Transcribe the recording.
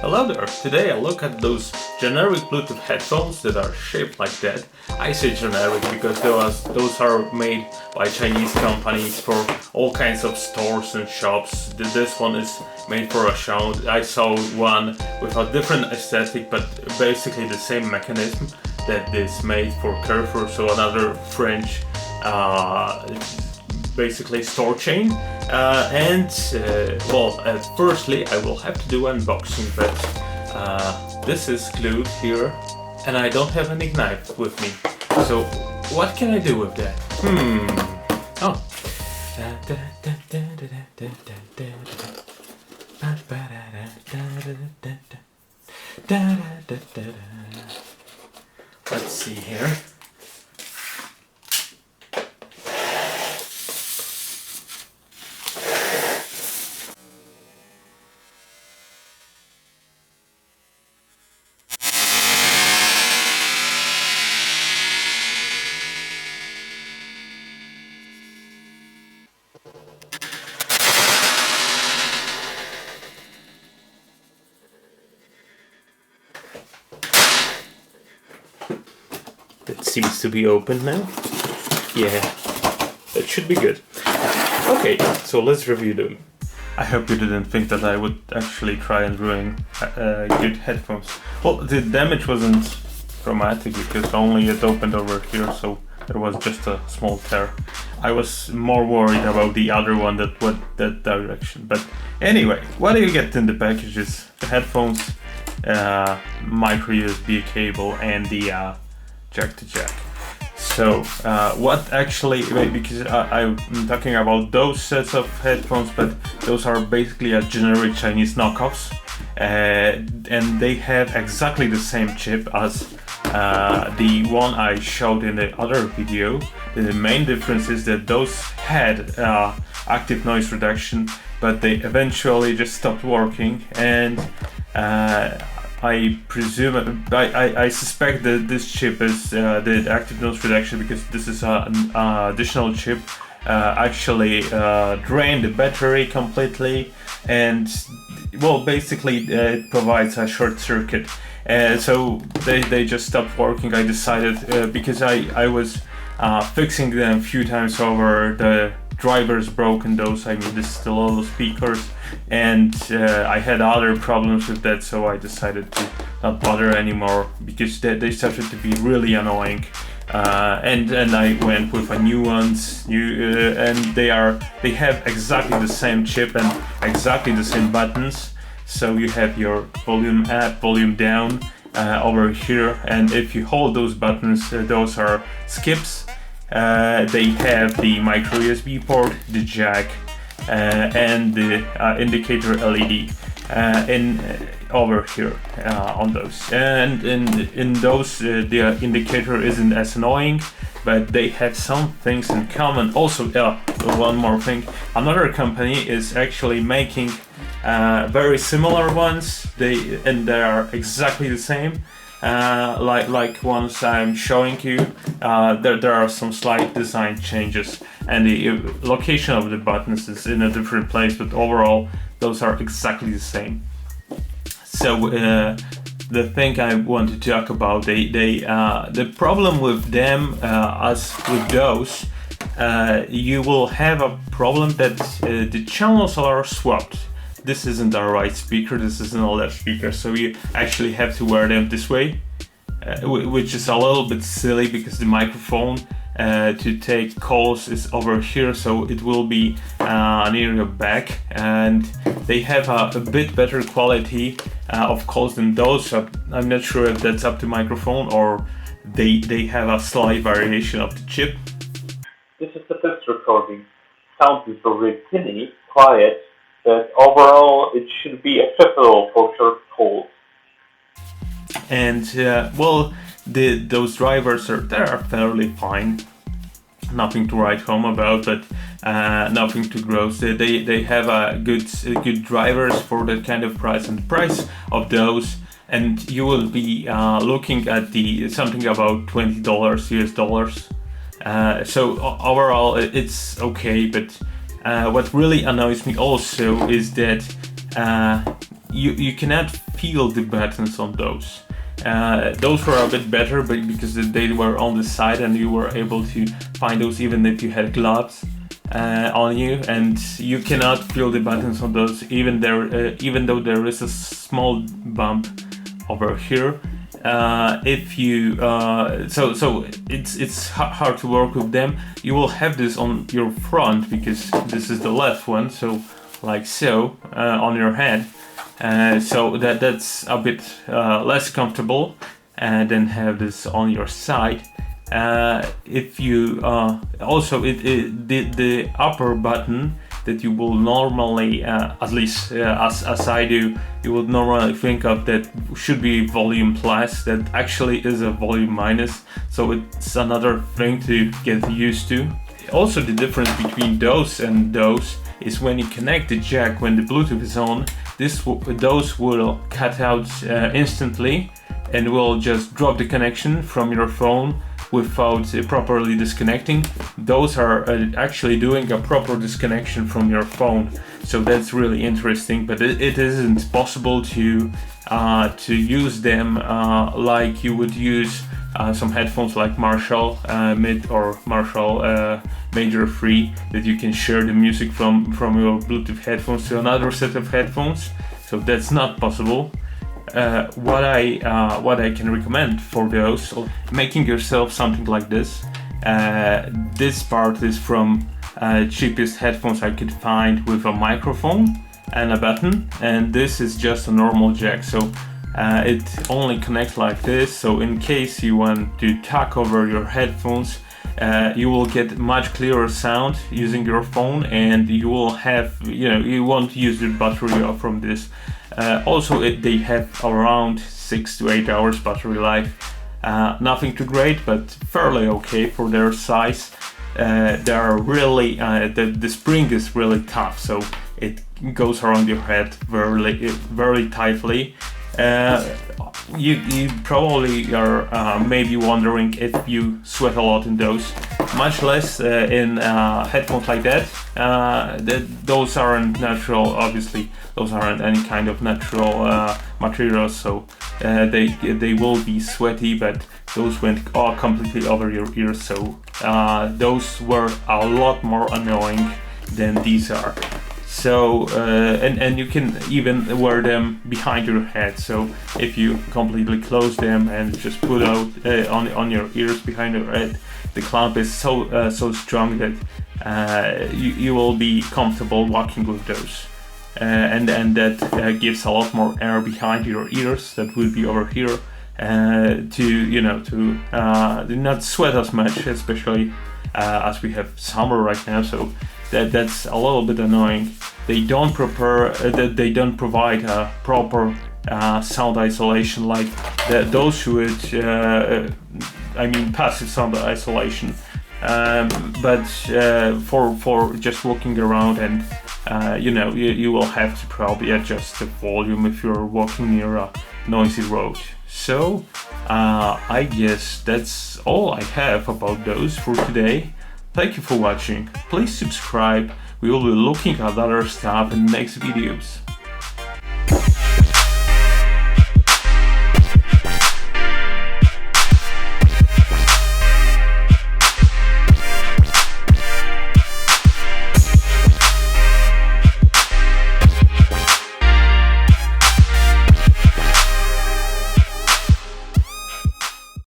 Hello there! Today I look at those generic Bluetooth headphones that are shaped like that. I say generic because those are made by Chinese companies for all kinds of stores and shops. This one is made for Auchan. I saw one with a different aesthetic but basically the same mechanism that is made for Carrefour, so another French basically store chain. Firstly I will have to do unboxing, but this is glued here and I don't have any knife with me. So what can I do with that? Oh. Let's see here. It seems to be open now. Yeah, that should be good. Okay, so let's review them. I hope you didn't think that I would actually try and ruin good headphones. Well, the damage wasn't dramatic because only it opened over here, so there was just a small tear. I was more worried about the other one that went that direction. But anyway, what do you get in the packages? The headphones, micro USB cable, and the jack to jack. So what actually, because I'm talking about those sets of headphones, but those are basically a generic Chinese knockoffs, and they have exactly the same chip as the one I showed in the other video. The main difference is that those had active noise reduction, but they eventually just stopped working, and I presume, I suspect that this chip is the active noise reduction because this is an additional chip. Actually drained the battery completely, and well, basically it provides a short circuit. So they just stopped working. I decided because I was fixing them a few times over. The drivers broken, those, I mean, this is the little speakers, and I had other problems with that, so I decided to not bother anymore because they started to be really annoying. And I went with a new ones, and they have exactly the same chip and exactly the same buttons. So you have your volume up, volume down over here, and if you hold those buttons, those are skips. They have the micro USB port, the jack, and the indicator LED over here on those. And in those, the indicator isn't as annoying, but they have some things in common. Also, one more thing, another company is actually making very similar ones. They are exactly the same. Like ones I'm showing you, there are some slight design changes, and the location of the buttons is in a different place, but overall those are exactly the same. So the thing I want to talk about, the problem with them, as with those, you will have a problem that the channels are swapped. This isn't a right speaker, this isn't a left speaker, so you actually have to wear them this way, which is a little bit silly because the microphone to take calls is over here, so it will be near your back, and they have a bit better quality of calls than those. I'm not sure if that's up to microphone or they have a slight variation of the chip. This is the test recording. Sound is very tinny, quiet, but overall it should be acceptable for short calls. And those drivers are fairly fine. Nothing to write home about, but nothing too gross. They have a good drivers for that kind of price, and the price of those, and you will be looking at something about $20 US dollars. So overall it's okay, but what really annoys me also is that you cannot feel the buttons on those. Those were a bit better, but because they were on the side and you were able to find those even if you had gloves on you, and you cannot feel the buttons on those even though there is a small bump over here. If you so it's hard to work with them. You will have this on your front because this is the left one, so like so on your head. So that's a bit less comfortable, and then have this on your side. If you also the upper button that you will normally, at least as I do, you would normally think of that should be volume plus, that actually is a volume minus. So it's another thing to get used to. Also, the difference between those and those is when you connect the jack, when the Bluetooth is on, those will cut out instantly and will just drop the connection from your phone without properly disconnecting. Those are actually doing a proper disconnection from your phone, so that's really interesting. But it isn't possible to use them like you would use some headphones like Marshall Mid or Marshall Major 3, that you can share the music from your Bluetooth headphones to another set of headphones. So that's not possible. What I can recommend for those, making yourself something like this. This part is from cheapest headphones I could find, with a microphone and a button, and this is just a normal jack. So it only connects like this. So in case you want to talk over your headphones, you will get much clearer sound using your phone, and you will have, you won't use the battery off from this. Also, they have around 6 to 8 hours battery life. Nothing too great, but fairly okay for their size. They are really, the spring is really tough, so it goes around your head very tightly. You probably are maybe wondering if you sweat a lot in those. Much less in headphones like that. Those aren't natural, obviously. Those aren't any kind of natural materials, so they will be sweaty, but those went all completely over your ears, so those were a lot more annoying than these are. So and you can even wear them behind your head. So if you completely close them and just put out on your ears behind your head, the clamp is so strong that you will be comfortable walking with those. And that gives a lot more air behind your ears that will be over here, to not sweat as much, especially as we have summer right now. So that's a little bit annoying. They don't provide a proper sound isolation like those would. Passive sound isolation. But for just walking around, and you will have to probably adjust the volume if you're walking near a noisy road. So I guess that's all I have about those for today. Thank you for watching. Please subscribe. We will be looking at other stuff in the next videos.